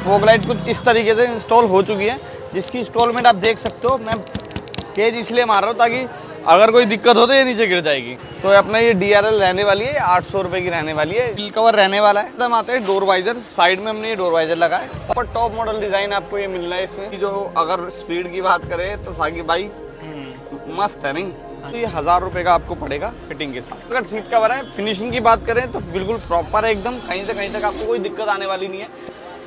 Fog light कुछ इस तरीके से इंस्टॉल हो चुकी है, जिसकी इंस्टॉलमेंट आप देख सकते हो। मैं केज इसलिए मार रहा हूँ ताकि अगर कोई दिक्कत हो तो ये नीचे गिर जाएगी। तो अपना ये DRL रहने वाली है, 800 रुपये की रहने वाली है। व्हील कवर रहने वाला है। एकदम आते हैं डोर वाइजर, साइड में हमने ये डोर वाइजर लगा है और टॉप मॉडल डिजाइन आपको ये मिल रहा है इसमें। जो अगर स्पीड की बात करें तो साकी भाई मस्त है नहीं। तो ये 1000 रुपये का आपको पड़ेगा फिटिंग के साथ। अगर सीट कवर है, फिनिशिंग की बात करें तो बिल्कुल प्रॉपर है एकदम, कहीं से कहीं तक आपको कोई दिक्कत आने वाली नहीं है।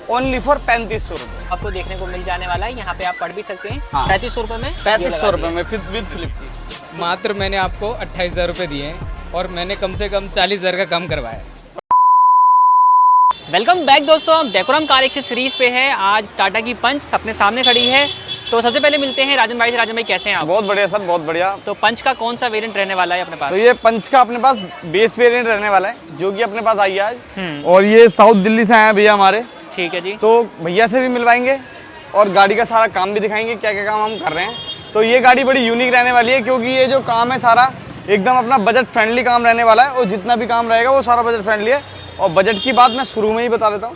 ओनली फॉर 3500 रुपये आपको देखने को मिल जाने वाला है। यहाँ पे आप पढ़ भी सकते हैं। हाँ। 3500 रुपये में 3500 रुपये में विद फ्लिप की। मात्र मैंने आपको 28,000 रुपये दिए हैं और मैंने कम से कम 40,000 का कम करवाया है। वेलकम बैक दोस्तों, हम डेकोरम कार एक्सेस सीरीज पे है। आज टाटा की पंच अपने सामने खड़ी है। तो सबसे पहले मिलते हैं राजन भाई से। राजन भाई कैसे हैं आप? बहुत बढ़िया सर, बहुत बढ़िया। तो पंच का कौन सा वेरिएंट रहने वाला है अपने पास? तो ये पंच का अपने पास बेस वेरिएंट रहने वाला है, जो कि अपने पास आई है आज। और ये साउथ दिल्ली से आए हैं भैया हमारे। ठीक है जी। तो भैया से भी मिलवाएंगे और गाड़ी का सारा काम भी दिखाएंगे, क्या क्या काम हम कर रहे हैं। तो ये गाड़ी बड़ी यूनिक रहने वाली है, क्योंकि ये जो काम है सारा एकदम अपना बजट फ्रेंडली काम रहने वाला है। और जितना भी काम रहेगा वो सारा बजट फ्रेंडली है। और बजट की बात मैं शुरू में ही बता देता हूँ,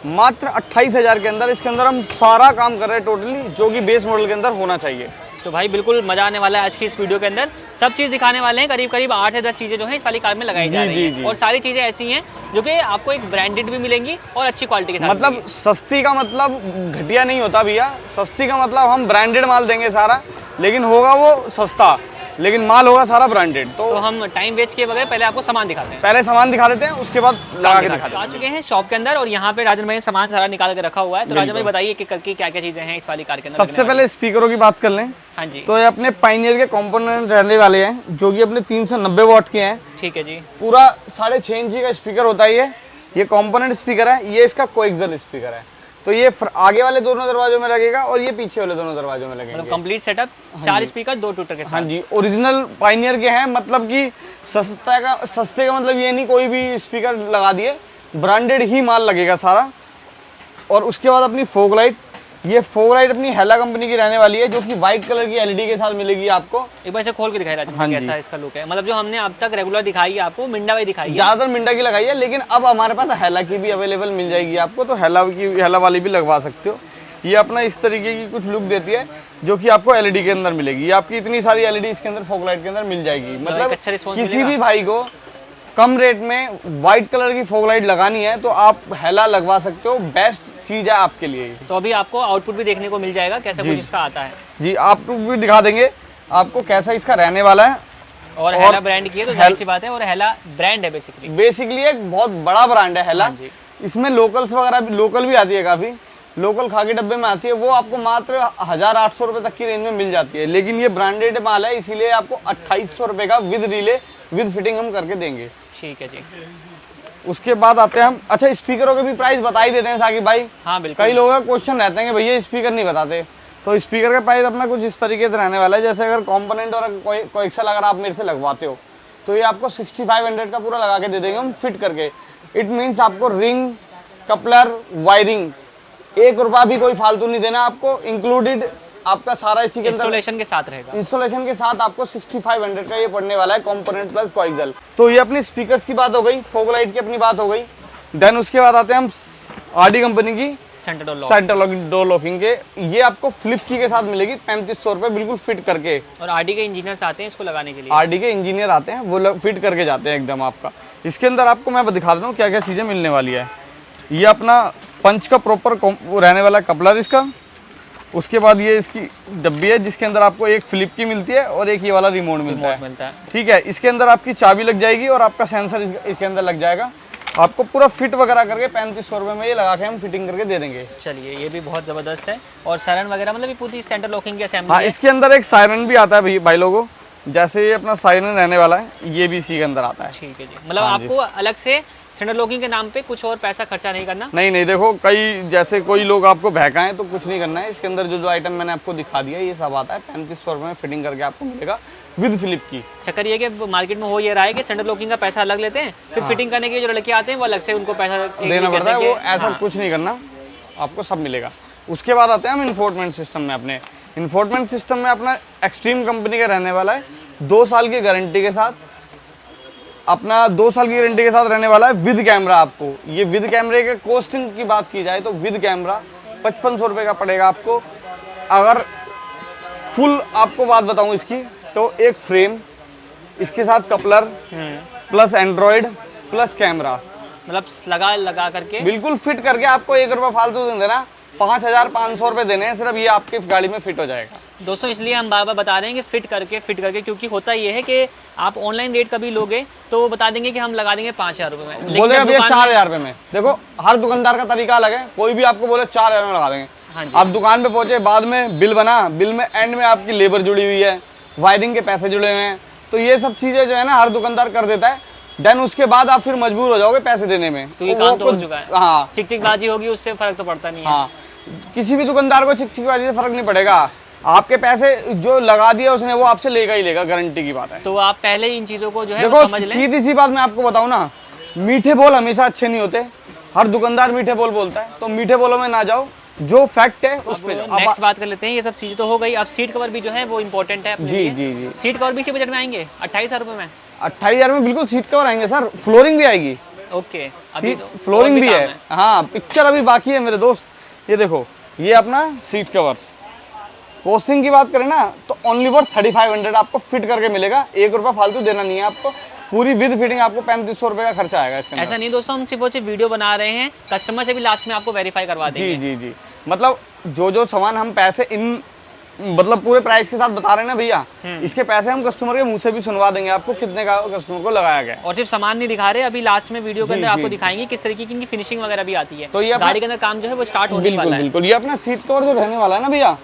मात्र 28,000 के अंदर इसके अंदर हम सारा काम कर रहे हैं टोटली, जो कि बेस मॉडल के अंदर होना चाहिए। तो भाई बिल्कुल मजा आने वाला है आज की इस वीडियो के अंदर। सब चीज़ दिखाने वाले हैं। करीब करीब 8 से 10 चीज़ें जो है इस वाली कार में लगाई जा रही है। और सारी चीज़ें ऐसी हैं जो कि आपको एक ब्रांडेड भी मिलेंगी और अच्छी क्वालिटी के साथ। मतलब सस्ती का मतलब घटिया नहीं होता भैया। सस्ती का मतलब हम ब्रांडेड माल देंगे सारा, लेकिन होगा वो सस्ता, लेकिन माल होगा सारा ब्रांडेड। तो हम टाइम वेस्ट किए बगैर पहले आपको सामान दिखाते हैं। पहले सामान दिखा देते हैं, उसके बाद लगा के दिखाते हैं। आ चुके हैं शॉप के अंदर और यहाँ पे राजन भाई ने सामान सारा निकाल के रखा हुआ है। तो राजन भाई बताइए कि क्या क्या चीजें हैं इस वाली कार के अंदर। सबसे पहले स्पीकरों की बात कर लें। हाँ जी। तो ये अपने पाइनियर के कंपोनेंट रहने वाले हैं, जो कि अपने 390 वॉट के हैं। ठीक है जी। पूरा 6.5 इंची का स्पीकर होता है ये कंपोनेंट स्पीकर है। ये इसका कोएक्सियल स्पीकर है। तो ये आगे वाले दोनों दरवाजों में लगेगा और ये पीछे वाले दोनों दरवाजों में लगेंगे। मतलब कंप्लीट सेटअप, 4 स्पीकर 2 ट्विटर के साथ। हाँ जी, ओरिजिनल पाइनियर के हैं। मतलब कि सस्ते का मतलब ये नहीं कोई भी स्पीकर लगा दिए, ब्रांडेड ही माल लगेगा सारा। और उसके बाद अपनी फॉग लाइट, ये फॉग लाइट अपनी हेला कंपनी की रहने वाली है, जो कि व्हाइट कलर की LED के साथ मिलेगी आपको। एक बार इसे खोल के दिखाई राजन, हाँ कैसा इसका लुक है। मतलब जो हमने अब तक रेगुलर दिखाई है आपको, मिंडा वाली दिखाई है, ज्यादातर मिंडा की लगाई है, लेकिन अब हमारे पास हेला की भी अवेलेबल मिल जाएगी आपको। तो हेला वाली भी लगवा सकते हो। ये अपना इस तरीके की कुछ लुक देती है, जो कि आपको LED के अंदर मिलेगी। ये आपकी इतनी सारी LED इसके अंदर फॉग लाइट के अंदर मिल जाएगी। मतलब अच्छा रिस्पॉन्स किसी भी भाई को कम रेट में व्हाइट कलर की फॉग लाइट लगानी है तो आप हेला लगवा सकते हो। बेस्ट चीज है आपके लिए। तो अभी आपको आउटपुट भी देखने को मिल जाएगा कैसा कुछ इसका आता है जी। आपको भी दिखा देंगे आपको कैसा इसका रहने वाला है। और हेला ब्रांड की है तो जाहिर सी बात है। और हेला ब्रांड है बेसिकली एक बहुत बड़ा ब्रांड है हेला। इसमें लोकल्स वगैरह भी, लोकल भी आती है, काफी लोकल खा के डब्बे में आती है। वो आपको मात्र 1800 रुपये तक की रेंज में मिल जाती है। लेकिन ये ब्रांडेड माल है, इसीलिए आपको 2800 रुपये का विद रिले विद फिटिंग हम करके देंगे। ठीक है जी। उसके बाद आते हैं हम, अच्छा स्पीकरों के भी प्राइस बता ही देते हैं साकिब भाई। हाँ बिल्कुल। कई लोगों का क्वेश्चन रहते हैं कि भैया स्पीकर नहीं बताते। तो स्पीकर का प्राइस अपना कुछ इस तरीके से रहने वाला है। जैसे अगर कंपोनेंट और कोएक्सियल अगर आप मेरे से लगवाते हो तो ये आपको 6500 का पूरा लगा के दे देंगे हम फिट करके। इट मीन्स आपको रिंग, कपलर, वायरिंग 1 रुपया भी कोई फालतू नहीं देना आपको। इंक्लूडेड आपका सारा इसी के इंस्टॉलेशन के साथ रहेगा। इंस्टॉलेशन के साथ आपको 6500 का ये पड़ने वाला है, कंपोनेंट प्लस कोएक्सियल। तो ये अपनी स्पीकर्स की बात हो गई, फॉग लाइट की अपनी बात हो गई। देन उसके बाद आते हैं हम RD कंपनी की सेंटर डोर लॉकिंग के। ये आपको फ्लिप की के साथ मिलेगी 3500 रुपये बिल्कुल फिट करके। और RD के इंजीनियर्स आते हैं इसको लगाने के लिए। RD के इंजीनियर आते हैं, वो फिट करके जाते हैं एकदम आपका। इसके अंदर आपको मैं दिखा देता हूँ क्या क्या चीज़ें मिलने वाली है। ये अपना पंच का प्रॉपर रहने वाला कपलर इसका। उसके बाद ये इसकी डब्बी है, जिसके अंदर आपको एक फ्लिप की मिलती है और एक ये वाला रिमोट मिलता है। ठीक है। इसके अंदर आपकी चाबी लग जाएगी और आपका सेंसर इसके अंदर लग जाएगा। आपको पूरा फिट वगैरह करके 3500 रुपये में ये लगा के हम फिटिंग करके दे देंगे। चलिए, ये भी बहुत जबरदस्त है। और सायरन वगैरह मतलब पूरी सेंटर लॉकिंग की असेंबली हाँ, है। इसके अंदर एक सायरन भी आता है भाई लोगों। जैसे ये अपना सायरन रहने वाला है, ये भी इसी के अंदर आता है। ठीक है जी। मतलब आपको अलग से सेंटर लॉकिंग के नाम पे कुछ और पैसा खर्चा नहीं करना। नहीं, देखो कई जैसे कोई लोग आपको बहकाएं तो कुछ नहीं करना है। इसके अंदर जो आइटम मैंने आपको दिखा दिया ये सब आता है। 3500 रुपये में फिटिंग करके आपको मिलेगा विद फ्लिप की। चक्कर ये कि मार्केट में हो ये रहा है कि सेंटर लॉकिंग का पैसा अलग लेते हैं, फिर फिटिंग करने के जो लड़के आते हैं वो अलग से उनको पैसा देना पड़ता है। वो ऐसा कुछ नहीं करना, आपको सब मिलेगा। उसके बाद आते हैं हम इन्फोर्टमेंट सिस्टम में। अपने इन्फोर्टमेंट सिस्टम में अपना एक्सट्रीम कंपनी का रहने वाला है, 2 साल की गारंटी के साथ। अपना 2 साल की गारंटी के साथ रहने वाला है विद कैमरा। आपको ये विद कैमरे के कॉस्टिंग की बात की जाए तो विद कैमरा 5500 रुपये का पड़ेगा आपको। अगर फुल आपको बात बताऊं इसकी, तो एक फ्रेम, इसके साथ coupler plus Android plus camera, मतलब लगा करके बिल्कुल फिट करके आपको 1 रुपया फालतू नहीं देना, 5500 रुपये देने हैं सिर्फ, ये आपकी गाड़ी में फिट हो जाएगा। दोस्तों इसलिए हम बार बार बता रहे हैं कि फिट करके, क्योंकि होता ये है कि आप ऑनलाइन रेट कभी लोगे तो वो बता देंगे कि हम लगा देंगे 5000 रुपये में, लेकिन बोलेगा भैया 4000 रुपये में। देखो हर दुकानदार का तरीका अलग है, कोई भी आपको बोले 4000 में लगा देंगे। हाँ जी। आप दुकान पे पहुंचे, बाद में बिल बना, बिल में एंड में आपकी लेबर जुड़ी हुई है, वायरिंग के पैसे जुड़े हुए हैं, तो ये सब चीजें जो है ना हर दुकानदार कर देता है। देन उसके बाद आप फिर मजबूर हो जाओगे पैसे देने में। तो ये काम तो हो चुका है। हाँ, चिकचिकबाजी होगी उससे फर्क तो पड़ता नहीं है। हाँ, किसी भी दुकानदार को चिकचिकबाजी से फर्क नहीं पड़ेगा, आपके पैसे जो लगा दिया उसने वो आपसे लेगा ही लेगा, गारंटी की बात है। तो आप पहले इन चीजों को जो है देखो वो समझ लें। सीधी सी बात मैं आपको बताऊं ना, मीठे बोल हमेशा अच्छे नहीं होते, हर दुकानदार मीठे बोल बोलता है, तो मीठे बोलों में ना जाओ, जो फैक्ट है उस पे जाओ। नेक्स्ट बात कर लेते हैं, ये सब चीजें तो हो गई। अब सीट कवर भी जो है वो इम्पोर्टेंट है अपने जी लिए। जी जी, सीट कवर भी इसी बजट में आएंगे 28000 रुपये में। 28000 में बिल्कुल सीट कवर आएंगे सर, फ्लोरिंग भी आएगी, ओके, अभी तो फ्लोरिंग और भी काम है। हाँ, पिक्चर अभी बाकी है मेरे दोस्त। ये देखो, ये अपना सीट कवर, कॉस्टिंग की बात करें ना तो ओनली फॉर 3500 आपको फिट करके मिलेगा, 1 रुपया फालतू देना नहीं है आपको, पूरी विद फिटिंग आपको 3500 रुपये का खर्चा आएगा इसके अंदर। ऐसा नहीं दोस्तों, हम सिर्फ और सिर्फ वीडियो बना रहे हैं, कस्टमर से भी लास्ट में आपको वेरीफाई करवा देंगे। जी जी जी, मतलब जो सामान हम पैसे इन मतलब पूरे प्राइस के साथ बता रहे हैं ना भैया, इसके पैसे हम कस्टमर के मुंह से भी सुनवा देंगे आपको कितने का कस्टमर को लगाया गया। और सिर्फ सामान नहीं दिखा रहे, अभी लास्ट में वीडियो के अंदर आपको दिखाएंगे किस तरीके की इनकी फिनिशिंग वगैरह भी आती है। तो ये गाड़ी के अंदर काम जो है वो स्टार्ट होने वाला है। बिल्कुल, ये अपना सीट कवर जो रहने वाला है ना भैया,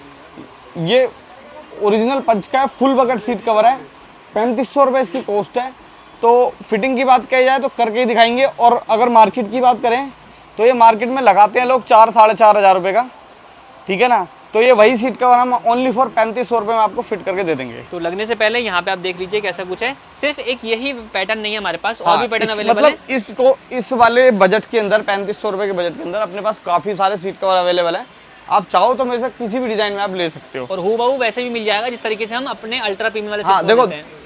ये ओरिजिनल पंच का है, फुल बकेट सीट कवर है, 3500 रुपये इसकी कॉस्ट है। तो फिटिंग की बात कही जाए तो करके ही दिखाएंगे, और अगर मार्केट की बात करें तो ये मार्केट में लगाते हैं लोग 4-4.5 रुपये का, ठीक है ना, तो ये वही सीट कवर हम ओनली फॉर 3500 रुपये में आपको फिट करके दे देंगे। तो लगने से पहले यहाँ पे आप देख लीजिए कैसा कुछ है, सिर्फ एक यही पैटर्न नहीं है हमारे पास, और भी पैटर्न अवेलेबल है। मतलब इसको इस वाले बजट के अंदर 3500 रुपये के बजट के अंदर अपने पास काफ़ी सारे सीट कवर अवेलेबल है, आप चाहो तो मेरे से किसी भी डिज़ाइन में आप ले सकते हो। और हूबहू वैसे भी मिल जाएगा जिस तरीके से हम अपने अल्ट्रा प्रीमियम वाले हाँ सीट देखो, देते हैं।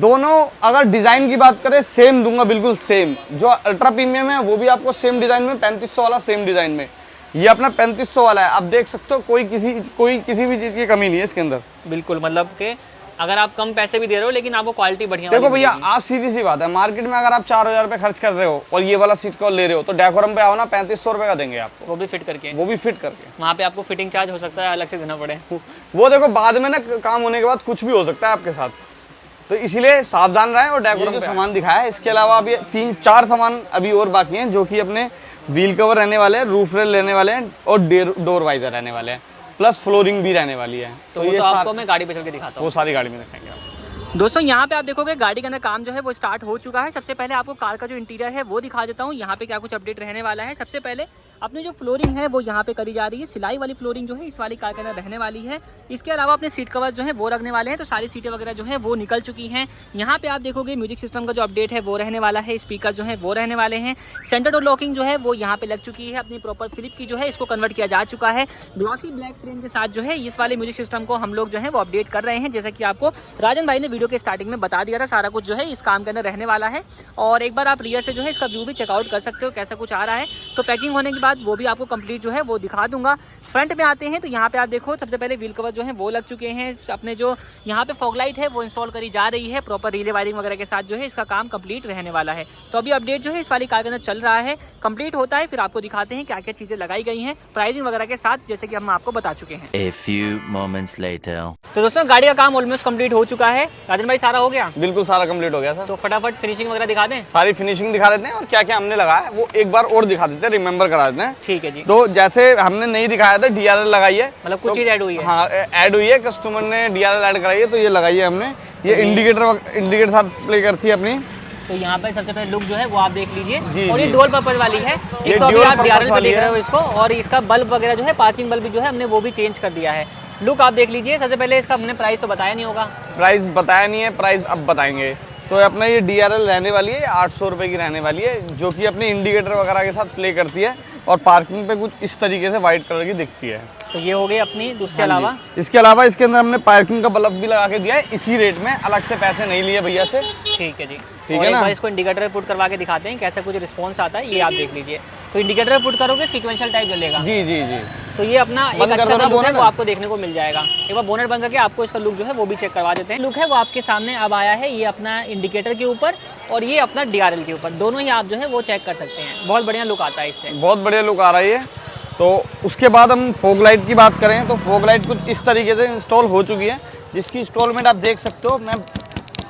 दोनों अगर डिज़ाइन की बात करें सेम दूंगा, बिल्कुल सेम। जो अल्ट्रा प्रीमियम है वो भी आपको सेम डिज़ाइन में, 3500 वाला सेम डिज़ाइन में, ये अपना 3500 वाला है। आप देख सकते हो कोई किसी भी चीज़ की कमी नहीं है इसके अंदर। बिल्कुल, मतलब कि अगर आप कम पैसे भी दे रहे हो लेकिन आपको क्वालिटी बढ़िया देखो भैया, आप सीधी सी बात है, मार्केट में अगर आप 4000 रुपये खर्च कर रहे हो और ये वाला सीट कवर ले रहे हो तो डेकोरम पे आओ ना, 3500 रुपये का देंगे आपको, वो भी फिट करके। वो भी फिट करके। वहाँ पे आपको फिटिंग चार्ज हो सकता है अलग से देना पड़े। वो देखो बाद में ना काम होने के बाद कुछ भी हो सकता है आपके साथ, तो इसीलिए सावधान रहें। और डेकोरम जो सामान दिखाया है, इसके अलावा अभी 3-4 सामान अभी और बाकी हैं, जो कि अपने व्हील कवर रहने वाले हैं, रूफ रेल रहने वाले हैं, और डोर वाइजर रहने वाले हैं, प्लस फ्लोरिंग भी रहने वाली है। तो वो तो आपको मैं गाड़ी पे चल के दिखाता हूँ, वो सारी गाड़ी में रखेंगे आप। दोस्तों यहाँ पे आप देखोगे गाड़ी के अंदर काम जो है वो स्टार्ट हो चुका है। सबसे पहले आपको कार का जो इंटीरियर है वो दिखा देता हूँ, यहाँ पे क्या कुछ अपडेट रहने वाला है। सबसे पहले अपनी जो फ्लोरिंग है वो यहाँ पे करी जा रही है, सिलाई वाली फ्लोरिंग जो है इस वाली कार के अंदर रहने वाली है। इसके अलावा अपने सीट कवर जो है वो रखने वाले हैं, तो सारी सीटें वगैरह जो है वो निकल चुकी हैं। यहाँ पे आप देखोगे म्यूजिक सिस्टम का जो अपडेट है वो रहने वाला है, स्पीकर जो है वो रहने वाले हैं, सेंटर डोर लॉकिंग जो है वो यहाँ पे लग चुकी है, अपनी प्रॉपर फ्लिप की जो है इसको कन्वर्ट किया जा चुका है। ग्लॉसी ब्लैक फ्रेम के साथ जो है इस वाले म्यूजिक सिस्टम को हम लोग जो है वो अपडेट कर रहे हैं, जैसा कि आपको राजन भाई ने वीडियो के स्टार्टिंग में बता दिया था। सारा कुछ जो है इस काम के अंदर रहने वाला है। और एक बार आप रियर से जो है इसका व्यू भी चेकआउट कर सकते हो कैसा कुछ आ रहा है। तो पैकिंग होने के बाद वो भी आपको कंप्लीट जो है वो दिखा दूंगा। फ्रंट में आते हैं तो यहाँ पे आप देखो, सबसे पहले व्हील कवर जो है वो लग चुके हैं, अपने जो यहाँ पे फॉग लाइट है वो इंस्टॉल करी जा रही है, प्रॉपर रिले वायरिंग वगैरह के साथ जो है इसका काम कंप्लीट रहने वाला है। तो अभी अपडेट जो है इस वाली कार के अंदर चल रहा है, कंप्लीट होता है फिर आपको दिखाते हैं क्या क्या चीजें लगाई गई हैं प्राइसिंग वगैरह के साथ, जैसे कि हम आपको बता चुके हैं। A few moments later. तो दोस्तों गाड़ी का काम ऑलमोस्ट कंप्लीट हो चुका है। राजन भाई सारा हो गया? बिल्कुल सारा कंप्लीट हो गया सर। तो फटाफट फिनिशिंग वगैरह दिखा दें। सारी फिनिशिंग दिखा देते हैं और क्या क्या हमने लगाया है वो एक बार और दिखा देते हैं, रिमेंबर करा देते हैं। ठीक है जी। तो जैसे हमने नहीं दिखाया था, DRL लगाई है, मतलब कुछ चीज ऐड हुई है। हाँ ऐड हुई है, कस्टमर ने DRL ऐड कराई है, तो ये लगाई है हमने। ये इंडिकेटर साथ प्ले करती है अपनी। तो यहाँ पे सबसे पहले लुक जो है वो आप देख लीजिए, जी, और ये जी। डुअल पर्पज वाली है। ये एक तो अभी dual आप purpose DRL पे वाली देख रहे है। हो इसको, और इसका बल्ब वगैरह जो है, पार्किंग बल्ब जो है हमने वो भी चेंज कर दिया है। लुक आप देख लीजिए। सबसे पहले इसका हमने प्राइस तो बताया नहीं होगा, प्राइस बताया नहीं है, प्राइस अब बताएंगे। तो अपना ये DRL रहने वाली है, 800 रुपये की रहने वाली है, जो कि अपने इंडिकेटर वगैरह के साथ प्ले करती है। और पार्किंग पे कुछ इस तरीके से वाइट कलर की दिखती है। तो ये हो गई अपनी, उसके अलावा इसके अलावा इसके अंदर हमने पार्किंग का बल्ब भी लगा के दिया है इसी रेट में, अलग से पैसे नहीं लिए भैया से। ठीक है जी। ठीक और है एक ना? बार इसको इंडिकेटर पुट करवा के दिखाते हैं कैसा कुछ रिस्पॉन्स आता है, ये आप देख लीजिए। तो इंडिकेटर पुट करोगे सीक्वेंशियल टाइप जलेगा। जी जी जी। तो ये अपना एक बंद कर अच्छा दो सा ना लुक है बोनट। वो आपको देखने को मिल जाएगा। एक बार बोनट बंद करके आपको इसका लुक जो है वो भी चेक करवा देते हैं। लुक है वो आपके सामने अब आया है, ये अपना इंडिकेटर के ऊपर और ये अपना DRL के ऊपर, दोनों ही आप जो है वो चेक कर सकते हैं। बहुत बढ़िया लुक आता है इससे, बहुत बढ़िया लुक आ रही है। तो उसके बाद हम फॉग लाइट की बात करें तो फॉग लाइट कुछ इस तरीके से इंस्टॉल हो चुकी है, जिसकी इंस्टॉलमेंट आप देख सकते हो। मैं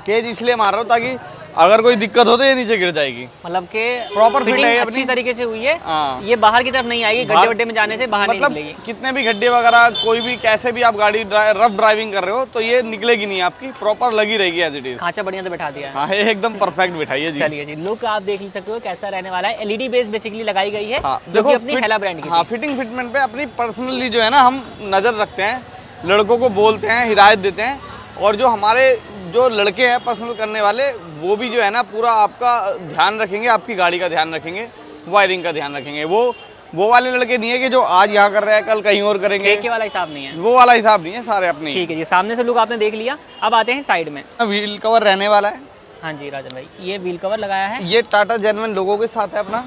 केज इसलिए मार रहा हूँ ताकि अगर कोई दिक्कत हो तो ये नीचे गिर जाएगी। मतलब कि Proper fit फिटिंग है ये अच्छी अपनी। तरीके से हुई है। हाँ। ये बाहर की तरफ नहीं आएगी, गड्ढे वड्ढे में जाने से बाहर नहीं मतलब निकलेगी। कितने भी गड्ढे वगैरह, कोई भी कैसे भी आप गाड़ी रफ ड्राइविंग कर रहे हो तो ये निकलेगी नहीं, आपकी प्रॉपर लगी रहेगी एज इट इज। खांचा बढ़िया से बैठा दिया है। हाँ, ये एकदम परफेक्ट बिठाई है जी। चलिए जी, लुक आप देख सकते हो कैसा रहने वाला है। LED बेस बेसिकली लगाई गई है, हाँ, जो कि अपनी हेला ब्रांड की हाँ, थी। फिटिंग फिटमेंट पे अपनी पर्सनली जो है ना हम नज़र रखते हैं, लड़कों को बोलते हैं, हिदायत देते हैं, और जो हमारे जो लड़के हैं पर्सनल करने वाले वो भी जो है ना पूरा आपका ध्यान रखेंगे, आपकी गाड़ी का ध्यान रखेंगे, वायरिंग का ध्यान रखेंगे। वो वाले लड़के नहीं है कि जो आज यहाँ कर रहे हैं कल कहीं और करेंगे, ठेके वाला हिसाब नहीं है। वो वाला हिसाब नहीं है, सारे अपने। ठीक है जी, सामने से लुक आपने देख लिया। अब आते हैं साइड में। व्हील कवर रहने वाला है। हाँ जी राजन भाई, ये व्हील कवर लगाया है। ये टाटा जेन्युइन लोगों के साथ है अपना।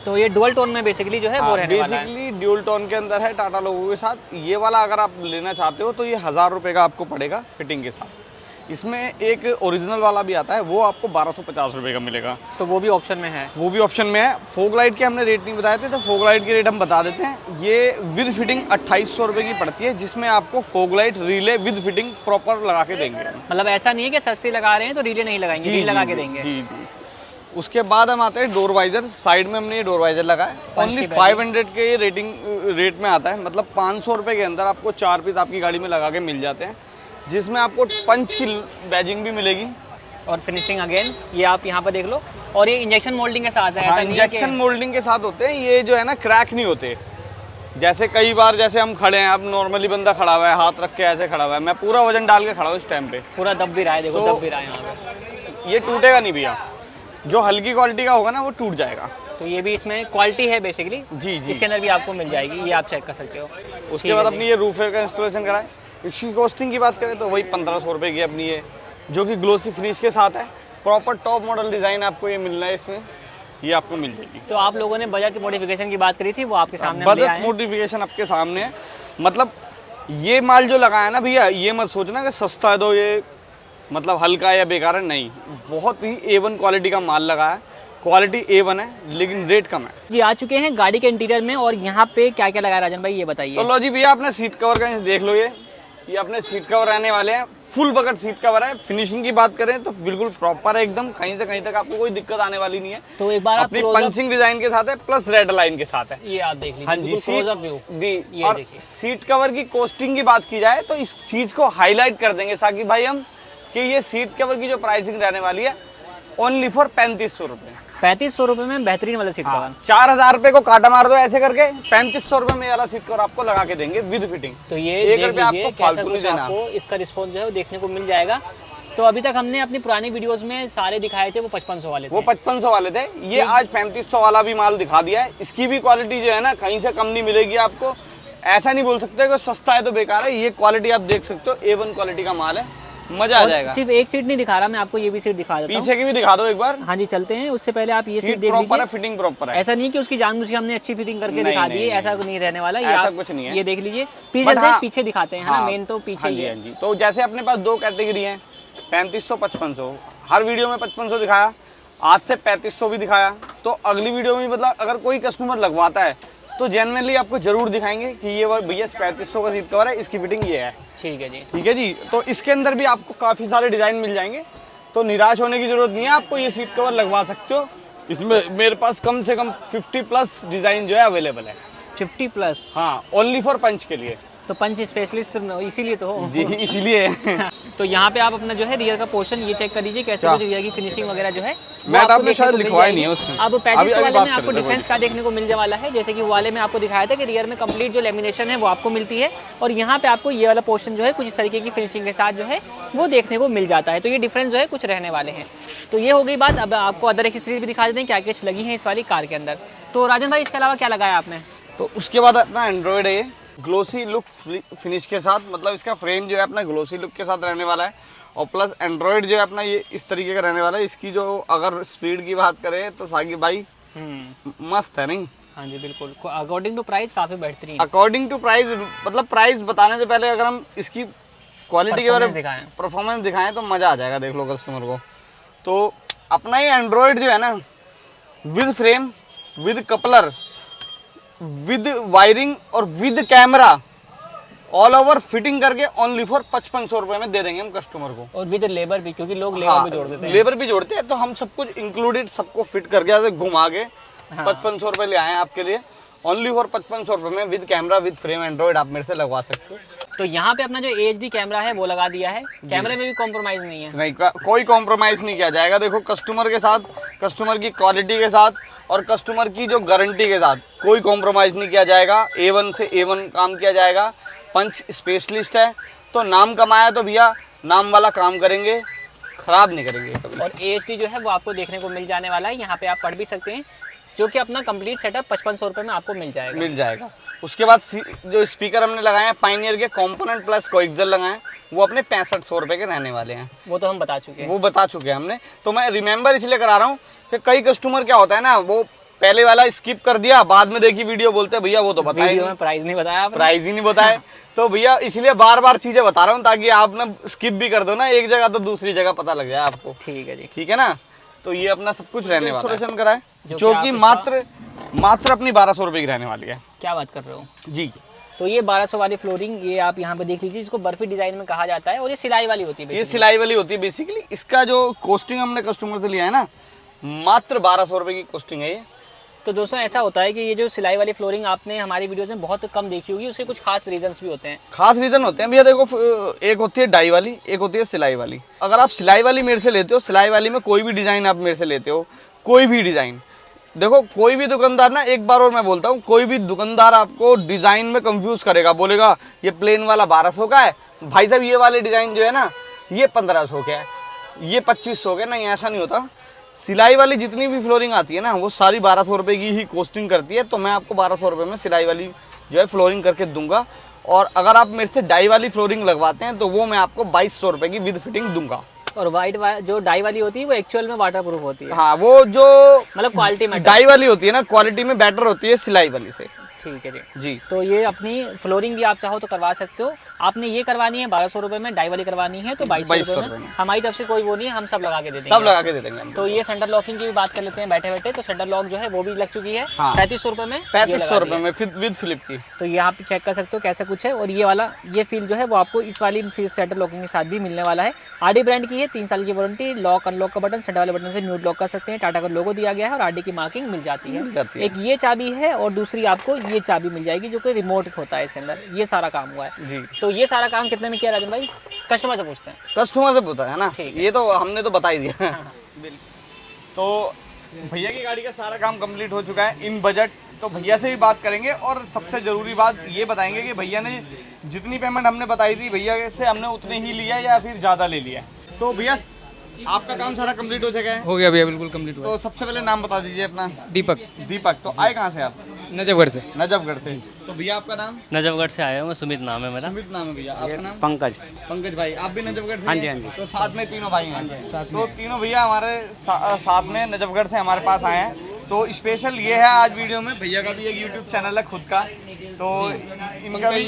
तो ये डुअल टोन में बेसिकली जो है वो रहने वाला है। बेसिकली ड्यूल टोन के अंदर है टाटा लोगों के साथ। ये वाला अगर आप लेना चाहते हो तो ये 1000 रुपये का आपको पड़ेगा फिटिंग के साथ। इसमें एक ओरिजिनल वाला भी आता है, वो आपको 1250 रुपये का मिलेगा, तो वो भी ऑप्शन में है। वो भी ऑप्शन में है। फोग लाइट के हमने रेट नहीं बताए थे, तो फोग लाइट के रेट हम बता देते हैं। ये विद फिटिंग 2800 रुपये की पड़ती है, जिसमें आपको fog light relay with fitting proper लगा के देंगे। मतलब ऐसा नहीं है कि सस्ती लगा रहे हैं तो रिले नहीं लगाएंगे, रिले लगा के देंगे। जी जी। उसके बाद हम आते हैं डोर वाइजर। साइड में हमने ये डोर वाइजर लगाया है, ओनली 500 के ये रेट में आता है। मतलब 500 रुपये के अंदर आपको 4 पीस आपकी गाड़ी में लगा के मिल जाते हैं, जिसमें आपको पंच की बैजिंग भी मिलेगी और फिनिशिंग अगेन ये आप यहाँ पर देख लो। और ये इंजेक्शन मोल्डिंग के साथ है, हाँ, ऐसा नहीं है इंजेक्शन कि मोल्डिंग के साथ होते हैं। ये जो है ना क्रैक नहीं होते। जैसे कई बार जैसे हम खड़े हैं, अब नॉर्मली बंदा खड़ा हुआ है, हाथ रख के ऐसे खड़ा हुआ है, मैं पूरा वजन डाल के खड़ा हूँ इस टाइम पे, पूरा दब भी रहा है। देखो तो दब भी रहा है यहाँ पे। ये टूटेगा नहीं भैया। जो हल्की क्वालिटी का होगा ना वो टूट जाएगा। तो ये भी इसमें क्वालिटी है बेसिकली। जी जी। इसके अंदर भी आपको मिल जाएगी, ये आप चेक कर सकते हो। उसके बाद अपनी ये रूफर का इंस्टॉलेशन कराए। इसकी कॉस्टिंग की बात करें तो वही 1500 रुपये की अपनी है, जो कि ग्लोसी फिनिश के साथ है। प्रॉपर टॉप मॉडल डिज़ाइन आपको ये मिलना है, इसमें ये आपको मिल जाएगी। तो आप लोगों ने बजट मॉडिफिकेशन की बात करी थी, वो आपके सामने हम ले आए बजट हैं। मॉडिफिकेशन आपके सामने है। मतलब ये माल जो लगाया ना भैया, ये मत सोचना कि सस्ता है तो ये मतलब हल्का या बेकार है, नहीं। बहुत ही A1 क्वालिटी का माल लगा है, क्वालिटी A1 है, लेकिन रेट कम है। जी आ चुके हैं गाड़ी के इंटीरियर में, और यहाँ पे क्या क्या लगाया राजन भाई ये बताइए। तो लो जी भैया, अपने सीट कवर का देख लो। ये अपने सीट कवर रहने वाले हैं, फुल बकेट सीट कवर है। फिनिशिंग की बात करें तो बिल्कुल प्रॉपर है एकदम, कहीं से कहीं तक आपको कोई दिक्कत आने वाली नहीं है। तो एक बार आप अपनी close-up- पंचिंग डिजाइन के साथ है, प्लस रेड लाइन के साथ है। ये आप देख लीजिए। हाँ जी, बिल्कुल close up view। ये और देखिए। सीट कवर की कॉस्टिंग की बात की जाए तो इस चीज को हाईलाइट कर देंगे साकिब भाई हम, कि ये सीट कवर की जो प्राइसिंग रहने वाली है ओनली फॉर 3500 रुपये। 3500 रुपये में बेहतरीन वाला सीट कवर। 4000 रुपये को काटा मार दो ऐसे करके, 3500 रुपये में ये वाला सीट कवर आपको लगा के देंगे विद फिटिंग। तो ये एक देख रुपया लीजिए आपको कैसा फालतू नहीं कुछ देना। आपको इसका रिस्पॉन्स जो है वो देखने को मिल जाएगा। तो अभी तक हमने अपनी पुरानी वीडियोस में सारे दिखाए थे वो 5500 वाले थे। वो 5500 वाले थे, ये आज 3500 वाला भी माल दिखा दिया है। इसकी भी क्वालिटी जो है ना कहीं से कम नहीं मिलेगी आपको। ऐसा नहीं बोल सकते कि सस्ता है तो बेकार है। ये क्वालिटी आप देख सकते हो, A1 क्वालिटी का माल है, मजा आ और जाएगा। सिर्फ एक सीट नहीं दिखा रहा मैं आपको, ये भी सीट दिखा देता हूँ। पीछे की भी दिखा दो एक बार। हाँ जी चलते हैं, उससे पहले आप ये सीट सीट देख प्रॉपर है, लीजिए। फिटिंग प्रॉपर है। ऐसा नहीं कि उसकी जानबूझ के हमने अच्छी फिटिंग करके नहीं, दिखा नहीं, दी है, नहीं, ऐसा नहीं रहने वाला। ये ऐसा आप कुछ नहीं है। ये देख लीजिए, पीछे But चलते हैं, हाँ, पीछे दिखाते हैं, है ना, हाँ, मेन तो पीछे हाँ ही जी, है। हाँ जी। तो जैसे अपने पास दो कैटेगरी हैं, 3500 5500। हर वीडियो में 5500 दिखाया, आज से 3500 भी दिखाया। तो अगली वीडियो में मतलब अगर कोई कस्टमर लगवाता है तो जेन्युइनली आपको जरूर दिखाएंगे कि ये भैया 3500 का सीट कवर है, इसकी फिटिंग ये है। ठीक है जी। ठीक है जी। तो इसके अंदर भी आपको काफ़ी सारे डिज़ाइन मिल जाएंगे, तो निराश होने की जरूरत नहीं है। आपको ये सीट कवर लगवा सकते हो। इसमें मेरे पास कम से कम 50 प्लस डिज़ाइन जो है अवेलेबल है। 50 प्लस। हाँ, ओनली फॉर पंच के लिए। तो पंच स्पेशलिस्ट इसीलिए तो हो। जी इसीलिए। तो यहाँ पे आप अपना जो है रियर का पोर्शन ये चेक कर लीजिए कैसे कुछ रियर की फिनिशिंग वगैरह जो है वो मैट आपको आपने देखने शायद को मिल लिखवाया जाएगी। नहीं है उसमें। अब अभी 3500 वाले बात में कर आपको लेते हैं, डिफरेंस का देखने को मिलने वाला है। जैसे कि वाले में आपको दिखाया था कि रियर में कंप्लीट जो लेमिनेशन है वो आपको मिलती है, और यहाँ पे आपको ये वाला पोर्शन जो है कुछ इस तरीके की फिनिशिंग के साथ जो है वो देखने को मिल जाता है। तो ये डिफरेंस जो है कुछ रहने वाले हैं। तो ये हो गई बात। अब आपको अदर एक्सेसरीज भी दिखा देते हैं क्या क्या लगी हैं इस वाली कार के अंदर। तो राजन भाई इसके अलावा क्या लगाया आपने? तो उसके बाद अपना एंड्रॉयड है, ग्लोसी लुक फिनिश के साथ, मतलब इसका फ्रेम जो है अपना ग्लोसी लुक के साथ रहने वाला है। और प्लस एंड्रॉयड जो है अपना ये इस तरीके का रहने वाला है। इसकी जो अगर स्पीड की बात करें तो साकिब भाई मस्त है नहीं? हाँ जी बिल्कुल, अकॉर्डिंग टू प्राइस काफ़ी बेहतरीन। अकॉर्डिंग टू प्राइस, मतलब प्राइस बताने से पहले अगर हम इसकी क्वालिटी के बारे में परफॉर्मेंस दिखाएं तो मज़ा आ जाएगा, देख लो कस्टमर को। तो अपना ये एंड्रॉयड जो है ना, with frame, with coupler, with wiring और with camera, all over fitting करके ओनली फॉर 5500 रुपये में दे देंगे हम कस्टमर को। और विद लेबर भी, क्योंकि लोग लेबर भी जोड़ देते हैं। लेबर भी जोड़ते हैं, तो हम सब कुछ इंक्लूडेड सबको फिट करके ऐसे घुमा के 5500 रुपये ले आए आपके लिए। ओनली फॉर 5500 रुपये में with camera with frame Android आप मेरे से लगवा सकते हो। तो यहाँ पे अपना जो HD कैमरा है वो लगा दिया है, कैमरे में भी कॉम्प्रोमाइज़ नहीं है। नहीं, कोई कॉम्प्रोमाइज़ नहीं किया जाएगा। देखो कस्टमर के साथ, कस्टमर की क्वालिटी के साथ और कस्टमर की जो गारंटी के साथ कोई कॉम्प्रोमाइज़ नहीं किया जाएगा। A1 से A1 काम किया जाएगा। पंच स्पेशलिस्ट है, तो नाम कमाया तो भैया नाम वाला काम करेंगे, खराब नहीं करेंगे कभी। और HD जो है वो आपको देखने को मिल जाने वाला है, यहाँ पे आप पढ़ भी सकते हैं, जो कि अपना कंप्लीट सेटअप 5500 रुपये में आपको मिल जाएगा। उसके बाद जो स्पीकर हमने लगाए हैं पायनियर के कॉम्पोनेंट प्लस कोएक्सियल लगाए हैं, वो अपने 6500 रुपये के रहने वाले हैं। वो तो हम बता चुके हैं, वो बता चुके हैं हमने। तो मैं रिमेंबर इसलिए करा रहा हूँ कि कई कस्टमर क्या होता है ना, वो पहले वाला स्किप कर दिया, बाद में देखी वीडियो, बोलते हैं भैया वो तो बताया वीडियो में प्राइस नहीं बताया, प्राइस ही नहीं बताए। तो भैया इसलिए बार बार चीजें बता रहा हूँ ताकि आप ना स्किप भी कर दो ना एक जगह तो दूसरी जगह पता लग जाए आपको। ठीक है जी, ठीक है ना। तो ये अपना सब कुछ रहने वाला है, कराए जो कि मात्र अपनी 1200 रुपये की रहने वाली है। क्या बात कर रहे हो जी। तो ये 1200 वाली फ्लोरिंग, ये आप यहाँ पे देख लीजिए, इसको बर्फी डिजाइन में कहा जाता है और ये सिलाई वाली होती है। ये सिलाई वाली होती है बेसिकली। इसका जो कॉस्टिंग हमने कस्टमर से लिया है ना, मात्र 1200 रुपये की कॉस्टिंग है ये। तो दोस्तों ऐसा होता है कि ये जो सिलाई वाली फ्लोरिंग आपने हमारी वीडियोस में बहुत कम देखी होगी, उसके कुछ खास रीजंस भी होते हैं। खास रीजन होते हैं भैया, देखो एक होती है डाई वाली, एक होती है सिलाई वाली। अगर आप सिलाई वाली मेरे से लेते हो, सिलाई वाली में कोई भी डिजाइन आप मेरे से लेते हो, कोई भी डिजाइन, देखो कोई भी दुकानदार ना, एक बार और मैं बोलता हूँ, कोई भी दुकानदार आपको डिजाइन में कंफ्यूज करेगा, बोलेगा ये प्लेन वाला 1200 का है, भाई साहब ये वाले डिजाइन जो है ना ये 1500 का है, ये 2500 का। नहीं, ऐसा नहीं होता। सिलाई वाली जितनी भी फ्लोरिंग आती है ना, वो सारी 1200 रुपये की ही कॉस्टिंग करती है। तो मैं आपको 1200 रुपये में सिलाई वाली जो है फ्लोरिंग करके दूंगा। और अगर आप मेरे से डाई वाली फ्लोरिंग लगवाते हैं तो वो मैं आपको 2200 रुपये की विद फिटिंग दूंगा। और वाइट जो डाई वाली होती है वो एक्चुअल में वाटर प्रूफ होती है। हाँ, वो जो मतलब क्वालिटी में डाई वाली होती है ना, क्वालिटी में बेटर होती है सिलाई वाली से। ठीक है जी। तो ये अपनी फ्लोरिंग भी आप चाहो तो करवा सकते हो। आपने ये करवानी है 1200 रुपये में, डाई वाली करवानी है तो 2200 रुपये में। हमारी तरफ से कोई वो नहीं है, हम सब लगा के दे देंगे। सब लगा के दे देंगे। तो ये सेंटर लॉकिंग की भी बात कर लेते हैं बैठे बैठे। तो सेंटर लॉक जो है वो भी लग चुकी है 3500 रुपये में, 3500 रुपये में विद फ्लिप की। तो ये आप चेक कर सकते हो कैसा कुछ है। और ये वाला ये फील जो है वो आपको इस वाली सेंटर लॉकिंग के साथ भी मिलने वाला है। RD ब्रांड की है, 3 साल की वारंटी। लॉक अनलॉक का बटन, सेंटर वाले बटन से म्यूट लॉक कर सकते हैं। टाटा का लोगो दिया गया है और RD की मार्किंग मिल जाती है। एक ये चाबी है और दूसरी आपको ये चाबी मिल जाएगी जो कि रिमोट होता है इसके अंदर। ये सारा काम हुआ है जी। तो ये सारा काम कितने में किया राजन भाई? कस्टमर से पूछते हैं। कस्टमर से पूछा है ना, ये तो हमने तो बता ही दिया। तो भैया की गाड़ी का सारा काम कंप्लीट हो चुका है इन बजट। तो भैया से भी बात करेंगे और सबसे ज़रूरी बात ये बताएंगे कि भैया ने जितनी पेमेंट हमने बताई थी भैया से हमने उतने ही लिया या फिर ज़्यादा ले लिया। तो भैया आपका काम सारा कंप्लीट हो चुका है? हो गया भैया, बिल्कुल कंप्लीट हुआ। तो सबसे पहले नाम बता दीजिए अपना। दीपक। दीपक। तो आए कहाँ से आप? नजफगढ़ से। नजफगढ़ से। तो भैया आपका नाम? नजफगढ़ से आया हूँ, सुमित नाम है मेरा। सुमित नाम है भैया। आपका नाम? पंकज। पंकज भाई, आप भी नजफगढ़ से? हाँ जी, हाँ जी। तो साथ में तीनों भाई हैं। तो तीनों भैया हमारे साथ में नजफगढ़ से हमारे पास आए हैं। तो स्पेशल ये है आज वीडियो में, भैया का भी एक यूट्यूब चैनल है खुद का। तो इनका भी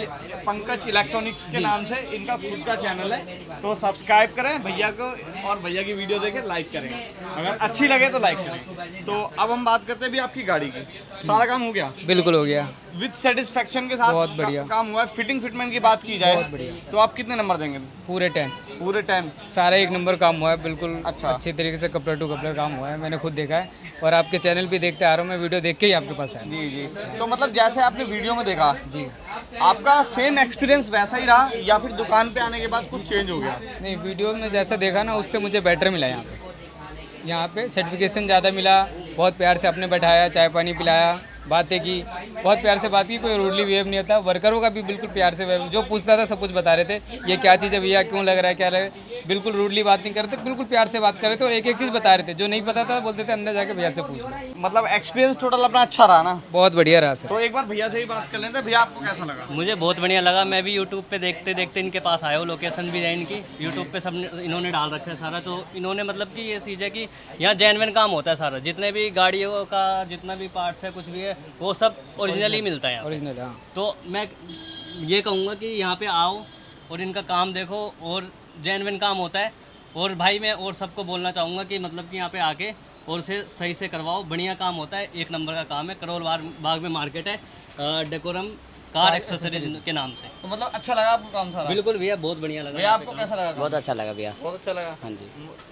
पंकज इलेक्ट्रॉनिक्स के नाम से इनका खुद का चैनल है। तो सब्सक्राइब करें भैया को और भैया की वीडियो देखें, लाइक करें, अगर अच्छी लगे तो लाइक करें। तो अब हम बात करते हैं भी आपकी गाड़ी की। सारा काम हो गया? बिल्कुल हो गया, विद सेटिस्फेक्शन के साथ। बहुत बढ़िया काम हुआ है। फिटिंग फिटमेंट की बात की जाए तो आप कितने नंबर देंगे? पूरे 10। पूरे 10? सारा एक नंबर काम हुआ है, बिल्कुल अच्छा। अच्छे तरीके से कपड़ा टू कपड़ा काम हुआ है। मैंने खुद देखा है और आपके चैनल भी देखते आ रहा हूँ मैं, वीडियो देख के ही आपके पास आया। जी जी। तो मतलब जैसे आपने वीडियो में देखा जी, आपका सेम एक्सपीरियंस वैसा ही रहा या फिर दुकान पे आने के बाद कुछ चेंज हो गया? नहीं, वीडियो में जैसा देखा ना उससे मुझे बेटर मिला। यहाँ पे सर्टिफिकेशन ज़्यादा मिला, बहुत प्यार से आपने बैठाया, चाय पानी पिलाया, बातें की, बहुत प्यार से बात की, कोई रूडली बिहेव नहीं होता। वर्करों का भी बिल्कुल प्यार से जो पूछता था सब कुछ बता रहे थे, ये क्या चीज़ है भैया, क्यों लग रहा है, क्या लग रहा है। बिल्कुल रूडली बात नहीं करते, बिल्कुल प्यार से बात कर रहे थे और एक एक चीज़ बता रहे थे, जो नहीं पता था बोलते थे अंदर जाके भैया से पूछ लो। मतलब एक्सपीरियंस टोटल अपना अच्छा रहा ना। बहुत बढ़िया रहा सर। तो एक बार भैया से ही बात कर लेते हैं। भैया आपको कैसा लगा? मुझे बहुत बढ़िया लगा। मैं भी यूट्यूब पे देखते देखते इनके पास आया हूँ। लोकेशन भी है इनकी, यूट्यूब पे सब इन्होंने डाल रखा है सारा। तो इन्होंने मतलब कि ये चीज़ है कि यहाँ जेन्युइन काम होता है सारा। जितने भी गाड़ियों का जितना भी पार्ट्स है कुछ भी है वो सब ओरिजिनली मिलता है यहाँ पे। ओरिजिनल हाँ। तो मैं ये कहूँगा कि यहाँ पे आओ और इनका काम देखो और जेन्युइन काम होता है। और भाई मैं और सबको बोलना चाहूँगा कि मतलब कि यहाँ पे आके और से सही से करवाओ, बढ़िया काम होता है। एक नंबर का काम है। करोल बाग में मार्केट है, डेकोरम कार एक्सेसरीज के नाम से। तो मतलब अच्छा लगा आपको काम सारा? बिल्कुल भैया, बहुत बढ़िया लगा। भैया आपको कैसा लगा? बहुत अच्छा लगा भैया। बहुत अच्छा लगा। हाँ जी,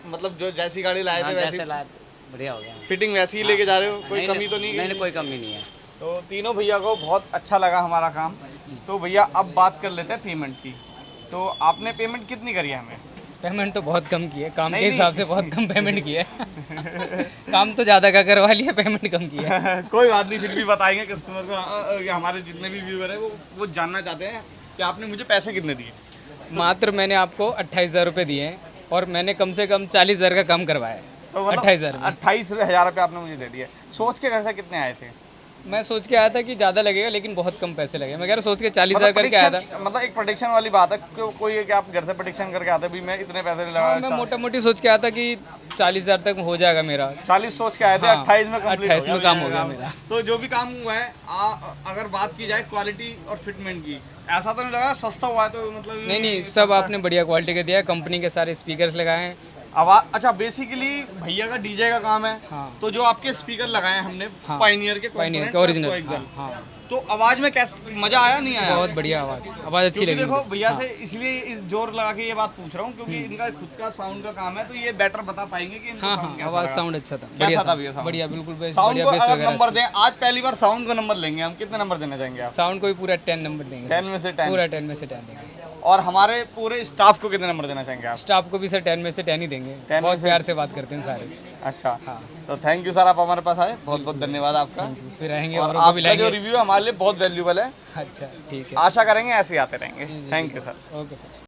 मतलब जो जैसी गाड़ी लाए थे वैसी जैसे लाया बढ़िया हो गया। फिटिंग वैसी ही लेके जा रहे हो? कोई कमी तो नहीं? नहीं, कोई कमी नहीं है। तो तीनों भैया को बहुत अच्छा लगा हमारा काम। तो भैया अब बात कर लेते हैं पेमेंट की। तो आपने पेमेंट कितनी करी है हमें? पेमेंट तो बहुत कम की है, काम के नहीं, हिसाब से बहुत कम पेमेंट की है। काम तो ज़्यादा का करवा लिया, पेमेंट कम की है। कोई बात नहीं, फिर भी बताएंगे कस्टमर को। हमारे जितने भी व्यूअर है वो जानना चाहते हैं कि आपने मुझे पैसे कितने दिए। मात्र मैंने आपको 28,000 रुपये दिए हैं और मैंने कम से कम 40,000 का काम करवाया है। तो मतलब 28,000 रुपये आपने मुझे दे दिए। सोच के घर से कितने आए थे? मैं सोच के आया था कि ज़्यादा लगेगा लेकिन बहुत कम पैसे लगे। मैं कह रहा सोच के 40,000 करके आया था। मतलब एक प्रोडिक्शन वाली बात है। कोई है कि आप घर से प्रोडिक्शन करके आते भी मैं इतने पैसे नहीं लगा। मैं मोटा मोटी सोच के आया था कि 40,000 तक हो जाएगा मेरा। 40 सोच के आए थे, हाँ, 28 में कंप्लीट 28 में काम हो गया मेरा। तो जो भी काम हुआ है अगर बात की जाए क्वालिटी और फिटमेंट की, ऐसा तो नहीं लगा सस्ता हुआ है? तो मतलब नहीं, सब आपने बढ़िया क्वालिटी का दिया है। कंपनी के सारे स्पीकर्स लगाए हैं। आवाज अच्छा। बेसिकली भैया का डीजे का काम है। हाँ। तो जो आपके स्पीकर लगाए हैं हमने हाँ। पायनियर के Pioneer के component original, plus coaxial। हाँ। तो आवाज में कैसा मजा आया नहीं आया? बहुत बढ़िया आवाज़ अच्छी क्योंकि लगी देखो मुझे। भैया से इसलिए इस जोर लगा के ये बात पूछ रहा हूँ क्योंकि इनका खुद का साउंड का काम है। तो ये बेटर बता पाएंगे कि इनको हाँ sound हाँ, कैसा आवाज़ लगा। साउंड अच्छा था। कैसा था sound, भैया sound? बढ़िया, बिल्कुल बेस्ट। साउंड बढ़िया को बेस अगर वगैरह नंबर अच्छी। दें, आज पहली बार साउंड को नंबर लेंगे हम। कितने नंबर देना चाहेंगे आप? साउंड को भी पूरा 10 नंबर देंगे। 10 में से 10। पूरा 10 में से 10 देंगे। और हमारे पूरे स्टाफ को कितने नंबर देना चाहेंगे आप? स्टाफ को भी सर 10 में से 10 ही देंगे। 10 में बहुत से- प्यार से बात करते हैं सारे। अच्छा। तो थैंक यू सर, आप हमारे पास आए, बहुत बहुत धन्यवाद आपका। फिर आएंगे और औरों को भी आपका जो लाएंगे। रिव्यू हमारे लिए बहुत वैल्यूबल है। अच्छा ठीक है, आशा करेंगे ऐसे ही आते रहेंगे। Thank you sir. Okay sir.